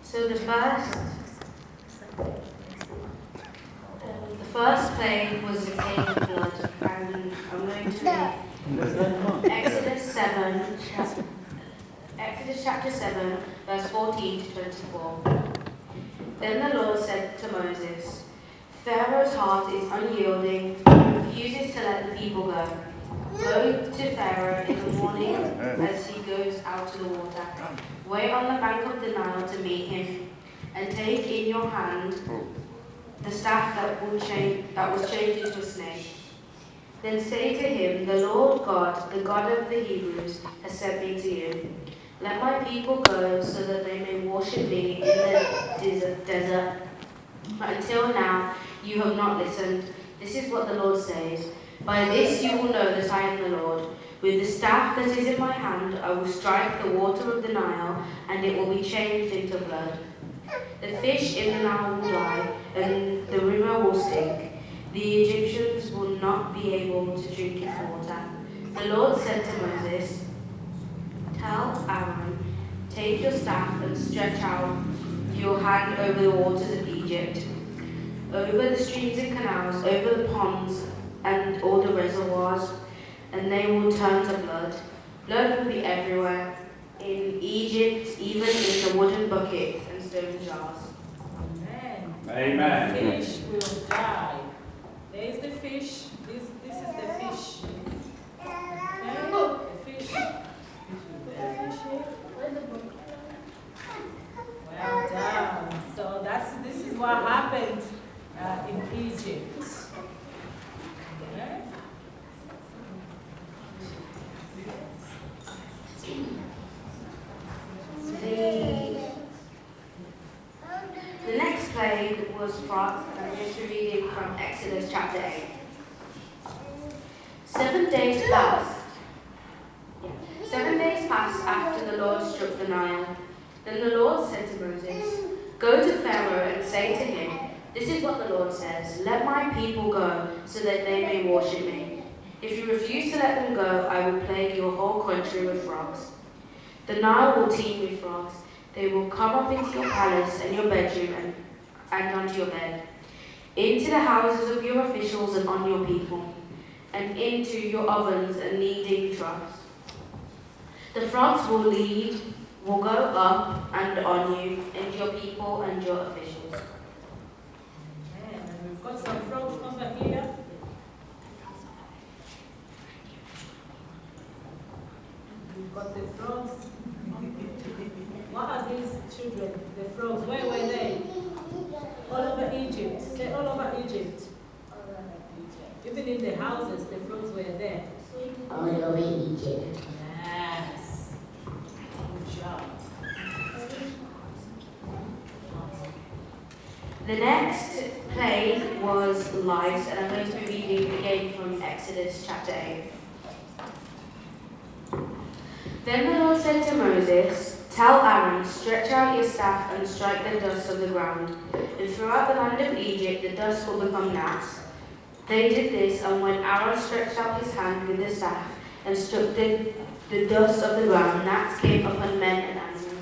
So the first plague was the plague of blood, and I'm going to read Exodus chapter 7, verse 14 to 24. Then the Lord said to Moses, Pharaoh's heart is unyielding, he refuses to let the people go. Go to Pharaoh in the morning as he goes out to the water. Wait on the bank of the Nile to meet him, and take in your hand the staff that was changed into a snake. Then say to him, the Lord God, the God of the Hebrews, has sent me to you. Let my people go so that they may worship me in the desert. But until now you have not listened. This is what the Lord says. By this you will know that I am the Lord. With the staff that is in my hand I will strike the water of the Nile, and it will be changed into blood. The fish in the Nile will die, and the river will stink. The Egyptians will not be able to drink its water. The Lord said to Moses, Tell Aaron, take your staff and stretch out your hand over the waters of Egypt, over the streams and canals, over the ponds and all the reservoirs, and they will turn to blood. Blood will be everywhere, in Egypt, even in the wooden buckets and stone jars. Amen. Amen. The fish will die. There is the fish. This is the fish. Okay? The fish. The fish here. Well done. So this is what happened in Egypt. Okay? The next plague was frogs, and I'm going to be reading from Exodus chapter 8. 7 days passed. 7 days passed after the Lord struck the Nile. Then the Lord said to Moses, Go to Pharaoh and say to him, This is what the Lord says, Let my people go, so that they may worship me. If you refuse to let them go, I will plague your whole country with frogs. The Nile will teem with frogs. They will come up into your palace and your bedroom and onto your bed, into the houses of your officials and on your people, and into your ovens and kneading troughs. The frogs will go up and on you, and your people and your officials. And we've got some frogs over here. We've got the frogs. What are these children? The frogs. Where were they? All over Egypt. Say all over Egypt. Even in the houses, the frogs were there. All over Egypt. Yes. Good job. The next plague was lice, and I'm going to be reading again from Exodus chapter 8. Then the Lord said to Moses, Tell Aaron, stretch out your staff and strike the dust of the ground, and throughout the land of Egypt the dust will become gnats. They did this, and when Aaron stretched out his hand with the staff and struck the dust of the ground, gnats came upon men and animals.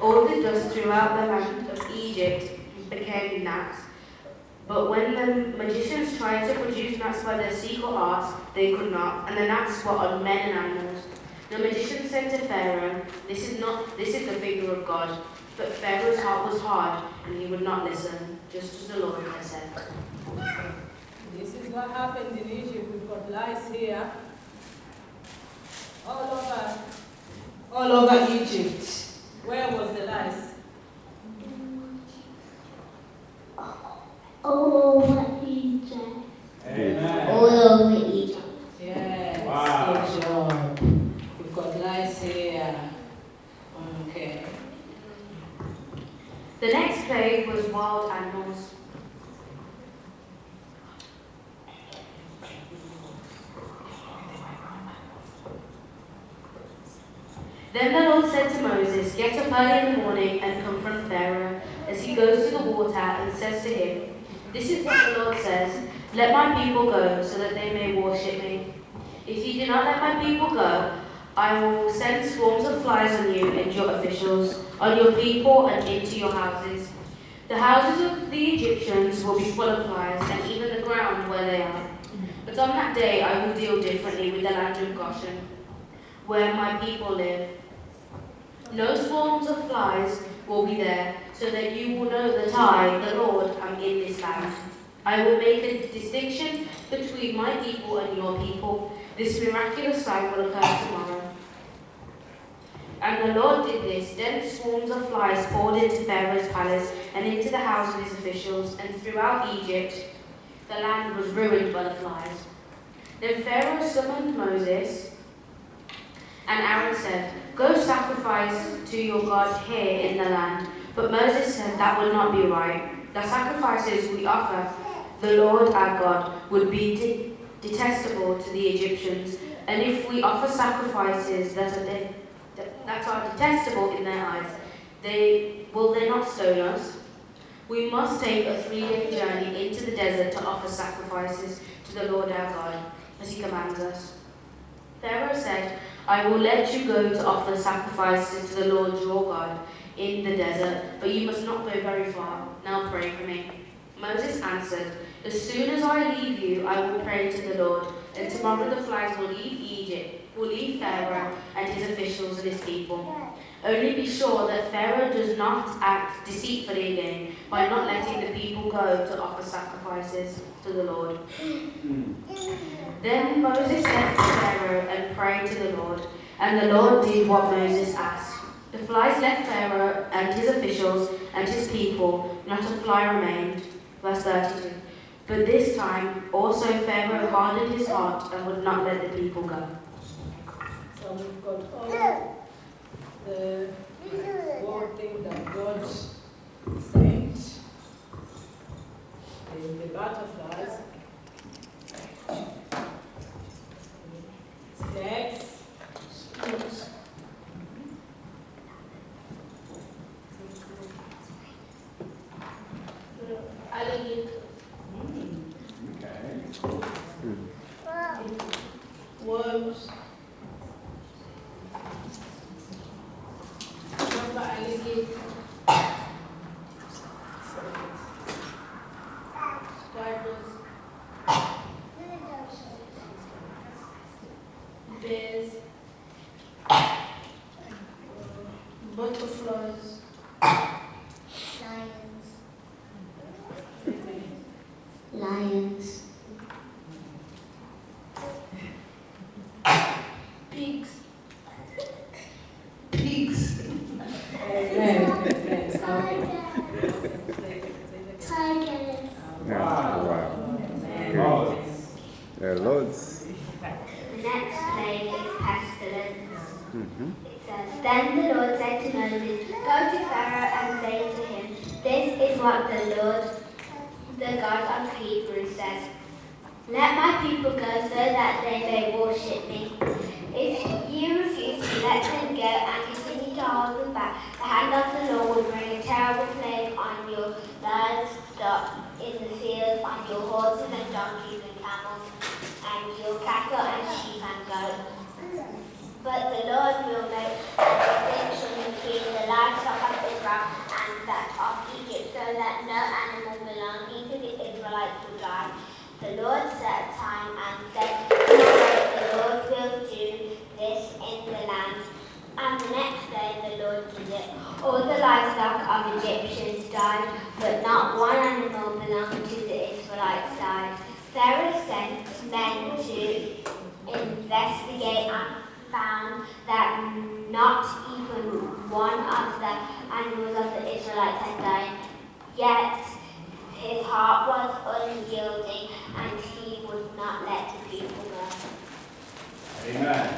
All the dust throughout the land of Egypt became gnats. But when the magicians tried to produce gnats by their secret arts, they could not, and the gnats were on men and animals. The magician said to Pharaoh, This is the finger of God. But Pharaoh's heart was hard, and he would not listen, just as the Lord had said. This is what happened in Egypt. We've got lice here. All over Egypt. Where was the lice? All over Egypt. Amen. All over Egypt. Yes. Wow. Good job. We've got lice here. Okay. The next plague was wild animals. Then the Lord said to Moses, Get up early in the morning and confront Pharaoh as he goes to the water and says to him, This is what the Lord says, Let my people go so that they may worship me. If you do not let my people go, I will send swarms of flies on you and your officials, on your people and into your houses. The houses of the Egyptians will be full of flies, and even the ground where they are. But on that day I will deal differently with the land of Goshen, where my people live. No swarms of flies will be there, so that you will know that I, the Lord, am in this land. I will make a distinction between my people and your people. This miraculous sign will occur tomorrow. And the Lord did this. Dense swarms of flies poured into Pharaoh's palace and into the house of his officials, and throughout Egypt the land was ruined by the flies. Then Pharaoh summoned Moses, and Aaron said, "Go sacrifice to your God here in the land." But Moses said that would not be right. The sacrifices we offer the Lord our God would be detestable to the Egyptians, and if we offer sacrifices that are detestable in their eyes, will they not stone us? We must take a 3-day journey into the desert to offer sacrifices to the Lord our God, as he commands us. Pharaoh said, "I will let you go to offer sacrifices to the Lord your God in the desert, but you must not go very far. Now pray for me." Moses answered, "As soon as I leave you, I will pray to the Lord, and tomorrow the flies will leave Egypt, will leave Pharaoh and his officials and his people. Only be sure that Pharaoh does not act deceitfully again by not letting the people go to offer sacrifices to the Lord." Then Moses left Pharaoh and prayed to the Lord, and the Lord did what Moses asked. The flies left Pharaoh and his officials and his people, not a fly remained. Verse 32. But this time also Pharaoh hardened his heart and would not let the people go. So we've got all the word thing that God said. The butterflies, snakes, Alligator. Worms. Remember alligator? Spiders. Bears. Butterflies. Lions. Pigs. Tigers. Wow. There are loads. The next plague is pestilence. It says, "Then the Lord said to Moses, Go to Pharaoh and say to him, This is what the Lord, the God of Hebrews says. Let my people go so that they may worship me. If you refuse to let them go and continue to hold them back, the hand of the Lord will bring a terrible plague on your livestock in the fields, on your horses and donkeys and camels, and your cattle and sheep and goats. But the Lord will make a distinction between the livestock of Israel and that of Egypt, so that no animal belonging to the Israelites will die. The Lord set a time and said, Tomorrow the Lord will do this in the land. And the next day the Lord did it. All the livestock of Egyptians died, but not one animal belonging to the Israelites died. Pharaoh sent men to investigate and found that not even one of the animals of the Israelites had died. Yet his heart was unyielding, and he would not let the people go. Amen.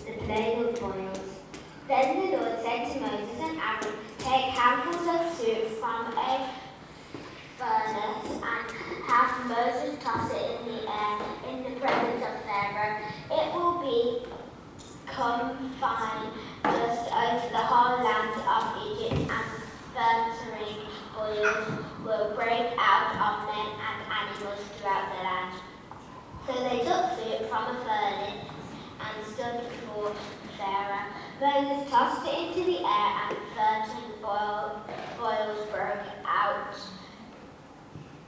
The plague of boils. Then the Lord said to Moses and Aaron, Take handfuls of fruit from a Moses tossed it in the air in the presence of Pharaoh. It will become fine just over the whole land of Egypt, and fermenting boils will break out of men and animals throughout the land. So they took fruit from a furnace and stood before Pharaoh. Moses tossed it into the air, and fermenting boils broke out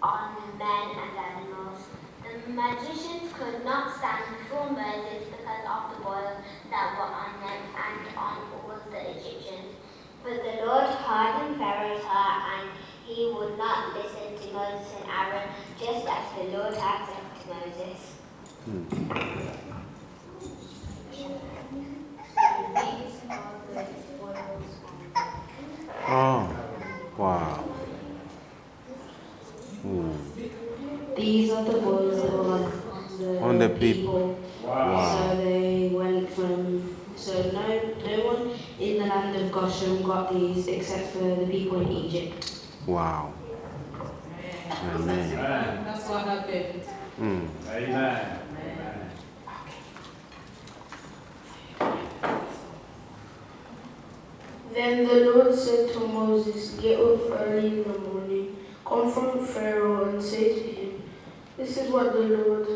on men and animals. The magicians could not stand before Moses because of the boils that were on them and on all the Egyptians. But the Lord hardened Pharaoh's heart, and he would not listen to Moses and Aaron, just as the Lord had said to Moses. Oh, wow. These are the boys that were On the people. Wow. So they went from, so no one in the land of Goshen got these except for the people in Egypt. Wow. Amen. Amen. That's what happened. Mm. Amen. Then the Lord said to Moses, "Get up early in the morning, confront Pharaoh and say to him, This is what the Lord,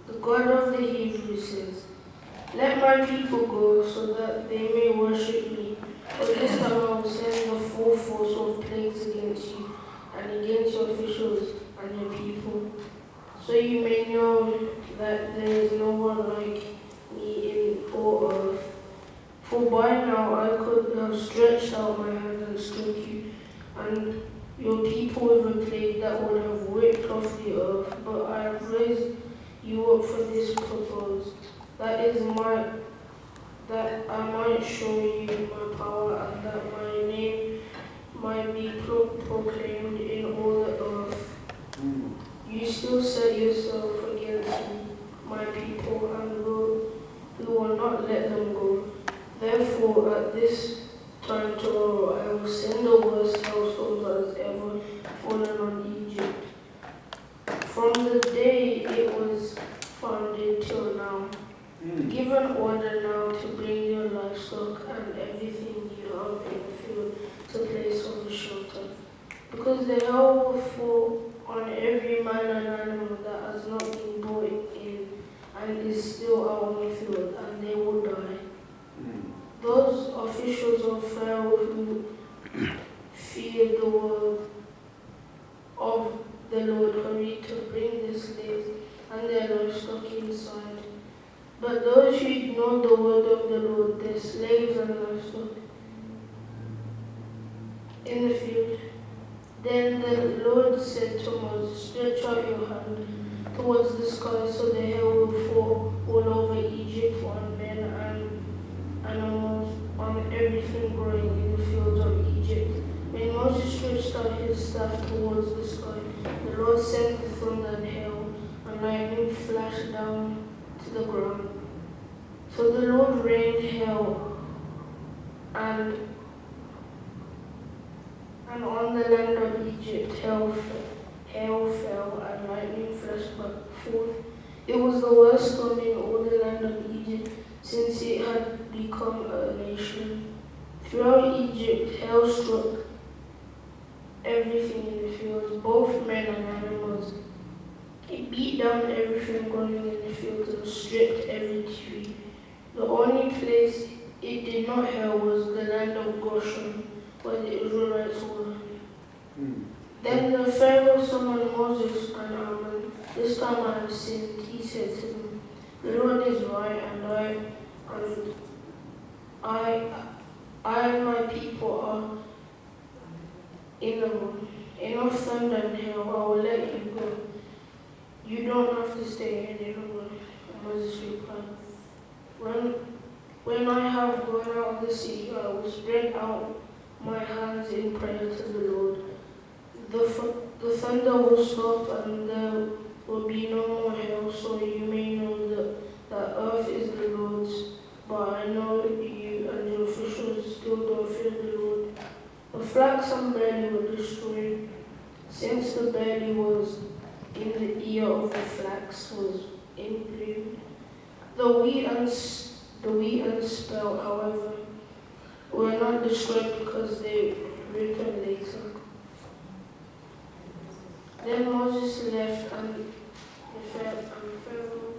the God of the Hebrews says, Let my people go so that they may worship me. But this time I will send the full force of plagues against you and against your officials and your people, so you may know that there is no one like me in all earth. For by now I could have stretched out my hand and struck you, and your people with a plague that would have whipped off the earth. But I have raised you up for this purpose, that I might show you my power, and that my name might be proclaimed in all the earth. You still set yourself against me, my people, and we will not let them go. Therefore, at this time tomorrow, I will send the worst household that has ever fallen on Egypt, from the day it was founded till now. Give an order now to bring your livestock and everything you have in the field to place on the shelter, because the hell will fall on every man and animal that has not been brought in and is still out on the field, and they will die. Those officials of Pharaoh who feared the word of the Lord hurried to bring the slaves and their livestock inside. But those who ignored the word of the Lord, their slaves and livestock, in the field. Then the Lord said to Moses, Stretch out your hand towards the sky, so the hail will fall all over Egypt on men and animals, on everything growing in the fields of Egypt. When Moses stretched out his staff towards the sky, the Lord sent the thunder and hail, and lightning flashed down to the ground. So the Lord rained hail, and on the land of Egypt hail fell, and lightning flashed back forth. It was the worst storm in all the land of Egypt since it had become a nation. Throughout Egypt, hail struck everything in the fields, both men and animals. It beat down everything growing in the fields and stripped every tree. The only place it did not hail was the land of Goshen, where the Israelites were. Then the Pharaoh summoned Moses and Aaron. This time I have sinned, he said to them. The Lord is right, and I and my people are in the wrong. Enough thunder and hail, I will let you go. You don't have to stay any longer. Moses replied, When I have gone out of the sea, I will spread out my hands in prayer to the Lord. The thunder will stop, and there will be no more hail, so you may know that earth is the Lord's. But I know you and your officials still don't fear the Lord. The flax and barley were destroyed. since the barley was in the ear of the flax was in bloom. The wheat and spelt, however, were not destroyed because they ripened later. Then Moses left and Pharaoh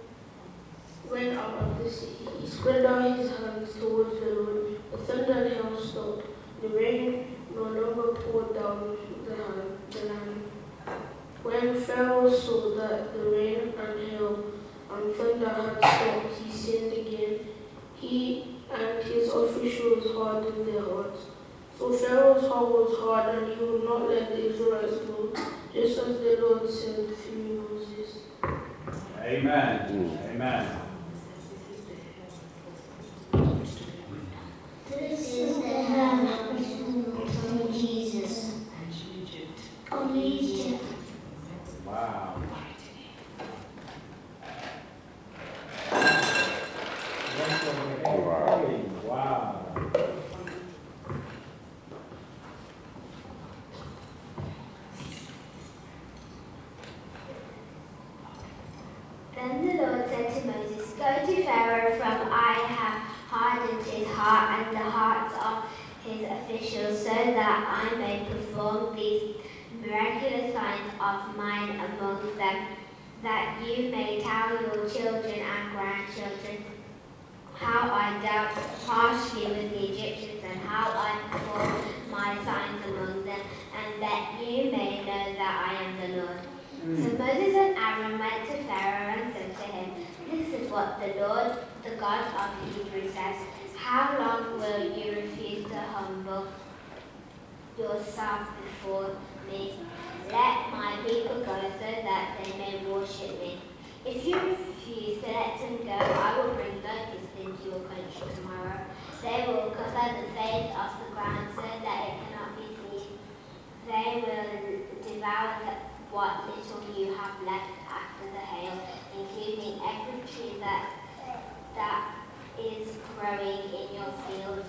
went out of the city. He spread out his hands towards the Lord. The thunder and hail stopped. The rain no longer poured down the land. When Pharaoh saw that the rain and hail and thunder had stopped, he sinned again. He and his officials hardened their hearts. So Pharaoh's heart was hard, and he would not let the Israelites go, just as the Lord said through Moses. Amen. Amen. This is the heaven from Jesus. Of Egypt. Wow. Wow. Then the Lord said to Moses, Go to Pharaoh, for I have hardened his heart and the hearts of his officials, so that I may perform these miraculous signs of mine among them, that you may tell your children and grandchildren how I dealt harshly with the Egyptians and how I performed my signs among them, and that you may know that I am the Lord. So Moses and Aaron went to Pharaoh and said to him, This is what the Lord, the God of the Hebrews says, How long will you refuse to humble yourself before me? Let my people go so that they may worship me. If you refuse to let them go, I will bring locusts into your country tomorrow. They will cover the face of the ground so that it cannot be seen. They will devour what little you have left after the hail, including every tree that is growing in your fields.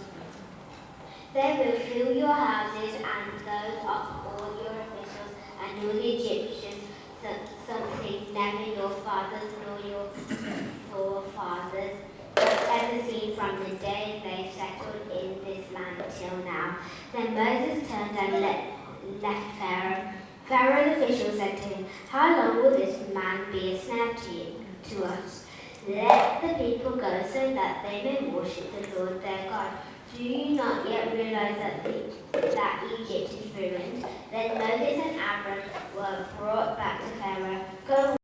They will fill your houses and those of all your officials and all the Egyptians, something never your fathers nor your forefathers have ever seen from the day they settled in this land till now. Then Moses turned and left Pharaoh. Pharaoh's officials said to him, How long will this man be a snare to us? Let the people go so that they may worship the Lord their God. Do you not yet realize that Egypt is ruined? Then Moses and Aaron were brought back to Pharaoh. Go